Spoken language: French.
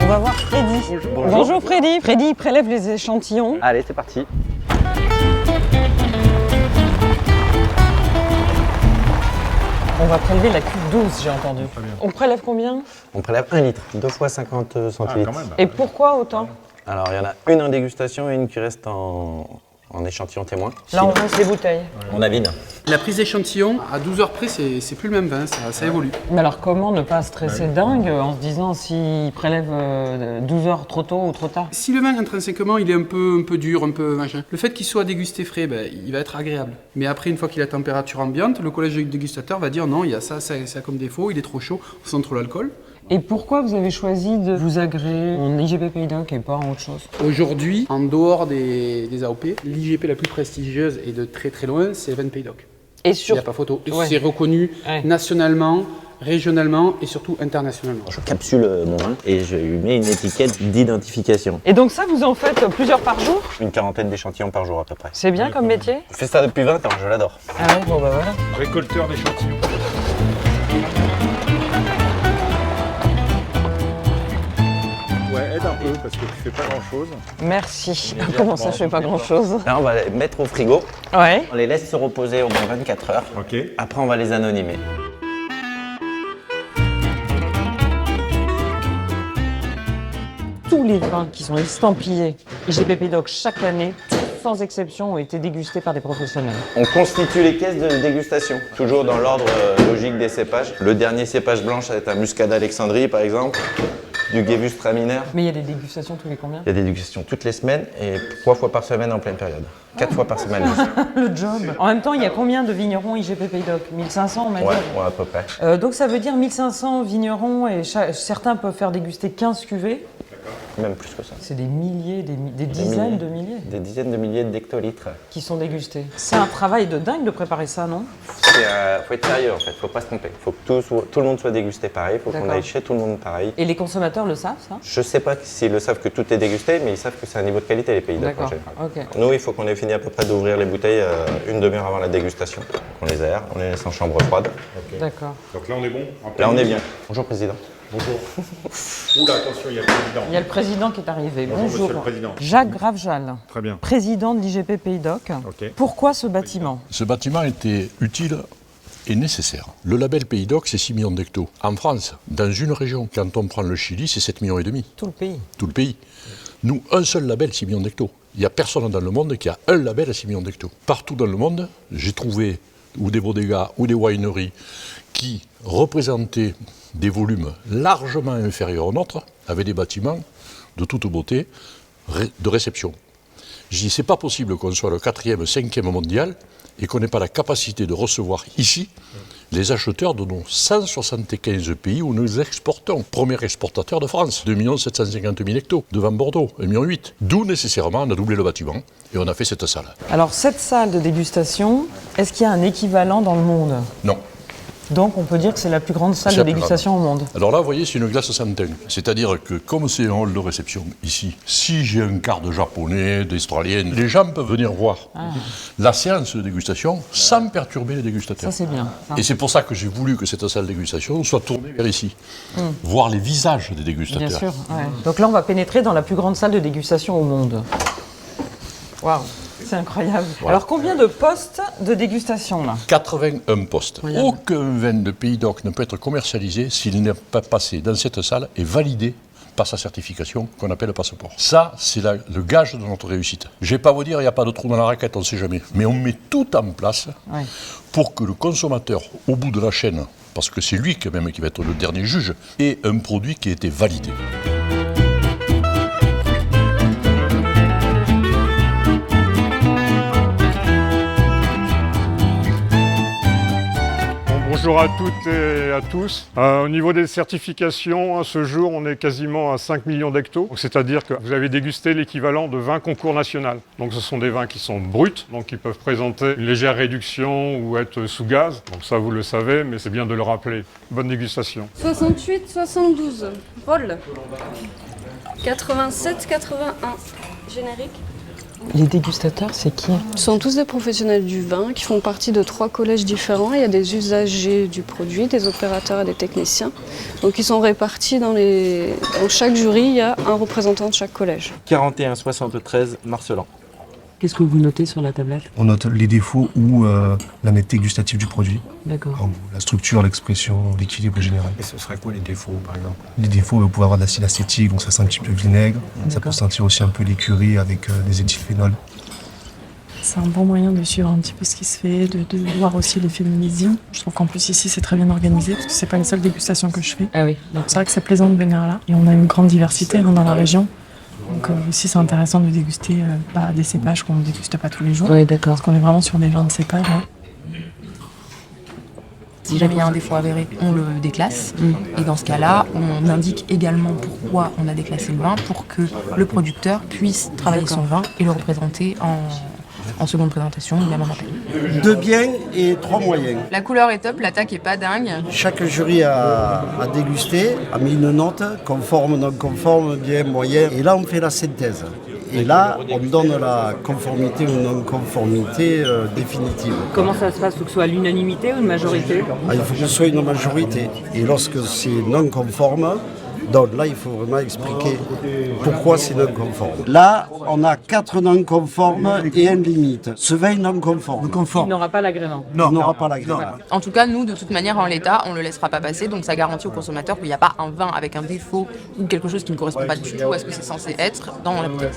On va voir Freddy. Bonjour. Bonjour Freddy. Freddy il prélève les échantillons. Allez, c'est parti. On va prélever la cuve 12, j'ai entendu. On prélève combien? On prélève 1 litre, 2 fois 50 centilitres. Et pourquoi autant? Alors, il y en a une en dégustation et une qui reste en échantillon témoin. Là, on rince les bouteilles. On a vide. La prise d'échantillon, à 12 heures près, c'est plus le même vin, ça évolue. Mais alors, comment ne pas stresser dingue en se disant s'il prélève 12 heures trop tôt ou trop tard? Si le vin, intrinsèquement, il est un peu dur, un peu machin, le fait qu'il soit dégusté frais, il va être agréable. Mais après, une fois qu'il a température ambiante, le collège dégustateur va dire non, il y a ça comme défaut, il est trop chaud, on sent trop l'alcool. Et pourquoi vous avez choisi de vous agréer en IGP Pays d'Oc et pas en autre chose? Aujourd'hui, en dehors des AOP, l'IGP la plus prestigieuse et de très très loin, c'est Vin Pays d'Oc. Et Il sur... n'y a pas photo. Ouais. C'est reconnu Ouais. nationalement, régionalement et surtout internationalement. Je capsule mon vin et je lui mets une étiquette d'identification. Et donc ça, vous en faites plusieurs par jour? Une quarantaine d'échantillons par jour à peu près. C'est bien comme métier? Je fais ça depuis 20 ans, je l'adore. Ah ouais, bon bah voilà. Récolteur d'échantillons. Ouais, aide un peu parce que tu fais pas grand chose. Merci. Comment ça, je fais pas grand-chose? Là, on va les mettre au frigo. Ouais. On les laisse se reposer au moins 24 heures. Ok. Après, on va les anonymer. Tous les vins qui sont estampillés IGP Pays d'Oc chaque année, sans exception, ont été dégustés par des professionnels. On constitue les caisses de dégustation, toujours dans l'ordre logique des cépages. Le dernier cépage blanc, ça va être un Muscat Alexandrie, par exemple, du Gewürztraminer. Mais il y a des dégustations tous les combien? Il y a des dégustations toutes les semaines et 3 fois par semaine en pleine période. 4 fois par semaine. Le job. En même temps, il y a combien de vignerons IGP Pays d'Oc? 1500, on m'a dit. Ouais, à peu près. Donc ça veut dire 1500 vignerons et certains peuvent faire déguster 15 cuvées. Même plus que ça. C'est des milliers, des dizaines de milliers Des dizaines de milliers d'hectolitres. qui sont dégustés. C'est un travail de dingue de préparer ça, non? Faut être sérieux en fait, faut pas se tromper. Faut que tout le monde soit dégusté pareil, faut qu'on D'accord. aille chez tout le monde pareil. Et les consommateurs le savent, ça? Je sais pas s'ils le savent que tout est dégusté, mais ils savent que c'est un niveau de qualité les pays d'Oc en D'accord, général. ok. Nous, il faut qu'on ait fini à peu près d'ouvrir les bouteilles une demi-heure avant la dégustation. On les aère, on les laisse en chambre froide. D'accord. Donc là on est bon. Là, on est bien. Bonjour Président. Bonjour. Oula, attention, il y a le président. Il y a le président qui est arrivé. Bonjour, Bonjour. monsieur le président. Jacques Gravejal, Très bien. président de l'IGP Pays d'Oc. Ok. Pourquoi ce bâtiment? Ce bâtiment était utile et nécessaire. Le label Pays d'Oc, c'est 6 millions d'hectos. En France, dans une région, quand on prend le Chili, c'est 7 millions et demi. Tout le pays. Tout le pays. Nous, un seul label, 6 millions d'hectos. Il n'y a personne dans le monde qui a un label à 6 millions d'hectos. Partout dans le monde, j'ai trouvé ou des bodegas ou des wineries qui représentaient des volumes largement inférieurs aux nôtres, avec des bâtiments de toute beauté de réception. Je dis, c'est pas possible qu'on soit le 4e, 5e mondial et qu'on n'ait pas la capacité de recevoir ici les acheteurs de nos 175 pays où nous exportons. Premier exportateur de France, 2 750 000 hectos, devant Bordeaux, 1,8 million. D'où nécessairement on a doublé le bâtiment et on a fait cette salle. Alors, cette salle de dégustation, est-ce qu'il y a un équivalent dans le monde? Non. Donc, on peut dire que c'est la plus grande salle C'est de la plus dégustation au monde. Alors là, vous voyez, c'est une glace Santin. C'est-à-dire que, comme c'est un hall de réception ici, si j'ai un quart de japonais, d'australien, les gens peuvent venir voir la séance de dégustation sans perturber les dégustateurs. Ça, c'est bien. ça. Et c'est pour ça que j'ai voulu que cette salle de dégustation soit tournée vers ici. Voir les visages des dégustateurs. Bien sûr. Ouais. Donc là, on va pénétrer dans la plus grande salle de dégustation au monde. Waouh, c'est incroyable. Alors, combien de postes de dégustation, là? 81 postes. Incroyable. Aucun vin de Pays d'Oc ne peut être commercialisé s'il n'est pas passé dans cette salle et validé par sa certification qu'on appelle le passeport. Ça, c'est le gage de notre réussite. Je ne vais pas vous dire, il n'y a pas de trou dans la raquette, on ne sait jamais. Mais on met tout en place Ouais. pour que le consommateur, au bout de la chaîne, parce que c'est lui quand même qui va être le dernier juge, ait un produit qui a été validé. Bonjour à toutes et à tous. Au niveau des certifications, à ce jour, on est quasiment à 5 millions d'hectos. C'est-à-dire que vous avez dégusté l'équivalent de 20 concours nationaux. Donc ce sont des vins qui sont bruts, donc qui peuvent présenter une légère réduction ou être sous gaz. Donc ça, vous le savez, mais c'est bien de le rappeler. Bonne dégustation. 68, 72. Roll. 87, 81. Générique. Les dégustateurs, c'est qui? Ce sont tous des professionnels du vin qui font partie de 3 collèges différents. Il y a des usagers du produit, des opérateurs et des techniciens. Donc ils sont répartis dans chaque jury, il y a un représentant de chaque collège. 41,73 Marcelin. Qu'est-ce que vous notez sur la tablette? On note les défauts ou la nette gustative du produit. D'accord. La structure, l'expression, l'équilibre général. Et ce serait quoi les défauts, par exemple? Les défauts, vous pouvez avoir de l'acide acétique, donc ça sent un petit peu le vinaigre. Ça peut sentir aussi un peu l'écurie avec des éthylphénols. C'est un bon moyen de suivre un petit peu ce qui se fait, de voir aussi l'effet millésime. Je trouve qu'en plus ici c'est très bien organisé parce que c'est pas les seules dégustations que je fais. Ah oui. Donc c'est vrai que c'est plaisant de venir là. Et on a une grande diversité dans la région. Donc aussi c'est intéressant de déguster des cépages qu'on ne déguste pas tous les jours. Oui, d'accord. Parce qu'on est vraiment sur des vins de cépages. Hein. Si jamais il y a un défaut avéré, on le déclasse. Et dans ce cas-là, on indique également pourquoi on a déclassé le vin pour que le producteur puisse travailler son vin et le représenter en seconde présentation ou même en appel. 2 biens et 3 moyens. La couleur est top, l'attaque est pas dingue. Chaque jury a dégusté, a mis une note, conforme, non conforme, bien, moyen. Et là, on fait la synthèse. Et là, on donne la conformité ou non-conformité définitive. Comment ça se passe? Il faut que ce soit l'unanimité ou une majorité? Il faut que ce soit une majorité. Et lorsque c'est non-conforme, donc là, il faut vraiment expliquer pourquoi c'est non-conforme. Là, on a 4 non-conformes et un limite. Ce vin est non-conforme. Il n'aura pas l'agrément. Non, il n'aura pas l'agrément. En tout cas, nous, de toute manière, en l'état, on ne le laissera pas passer. Donc ça garantit au consommateur qu'il n'y a pas un vin avec un défaut ou quelque chose qui ne correspond pas du tout à ce que c'est censé être dans la bouteille.